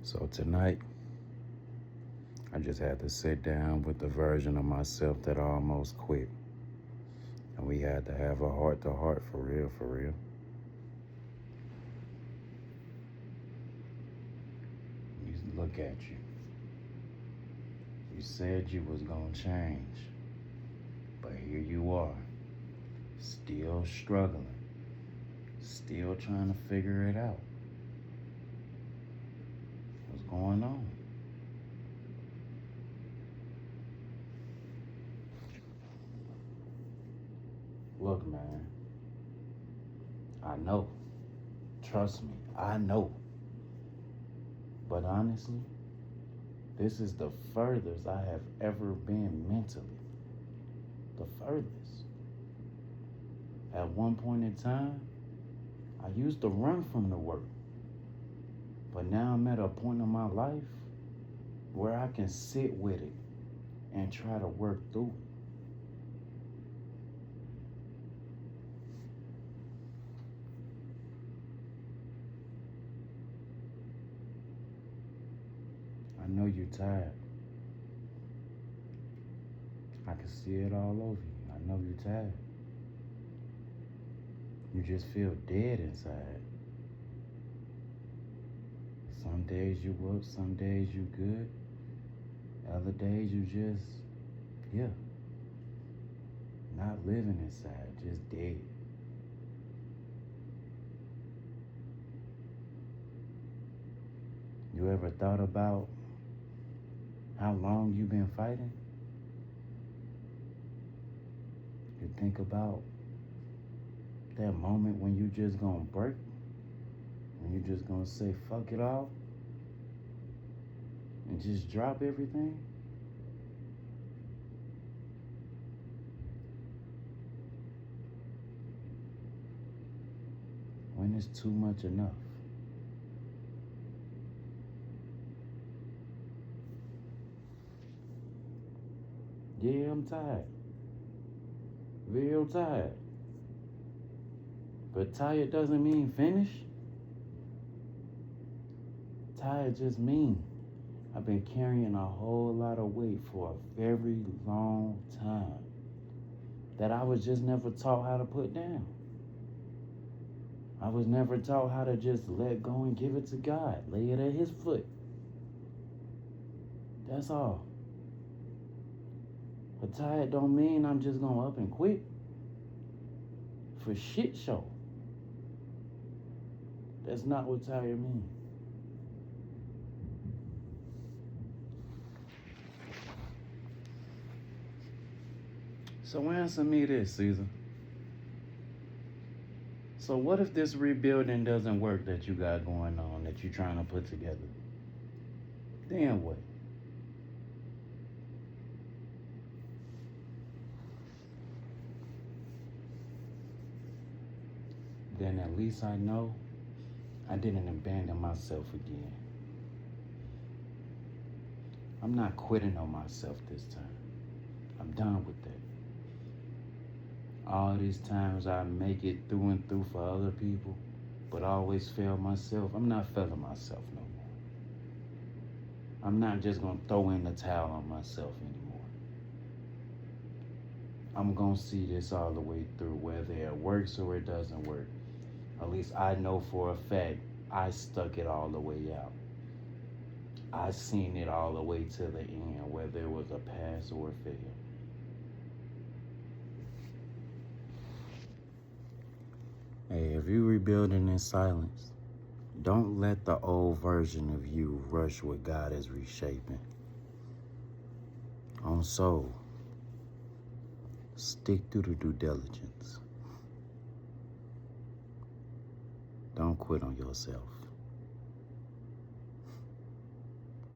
So tonight, I just had to sit down with the version of myself that almost quit. And we had to have a heart-to-heart for real, for real. You look at you. You said you was gonna change. But here you are, still struggling, still trying to figure it out. What's going on? Look, man, I know. Trust me, I know. But honestly, this is the furthest I have ever been mentally. The furthest. At one point in time, I used to run from the work. But now I'm at a point in my life where I can sit with it and try to work through it. I know you're tired. I can see it all over you. I know you're tired. You just feel dead inside. Some days you up, some days you good. Other days you just, not living inside, just dead. You ever thought about how long you've been fighting? You think about that moment when you just gonna break? When you just gonna say fuck it all? And just drop everything? When it's too much enough? Yeah, I'm tired. Real tired. But tired doesn't mean finished. Tired just means I've been carrying a whole lot of weight for a very long time that I was just never taught how to put down. I was never taught how to just let go and give it to God, lay it at His foot. That's all. But tired don't mean I'm just gonna up and quit for shit show. That's not what tired means. So answer me this, Caesar. So what if this rebuilding doesn't work that you got going on, that you're trying to put together? Then what? Then at least I know I didn't abandon myself again. I'm not quitting on myself this time. I'm done with that. All these times I make it through and through for other people, but always fail myself. I'm not failing myself no more. I'm not just gonna throw in the towel on myself anymore. I'm gonna see this all the way through, whether it works or it doesn't work. At least I know for a fact I stuck it all the way out. I seen it all the way to the end, whether it was a pass or a fail. Hey, if you're rebuilding in silence, don't let the old version of you rush what God is reshaping. On soul, stick through the due diligence. Don't quit on yourself.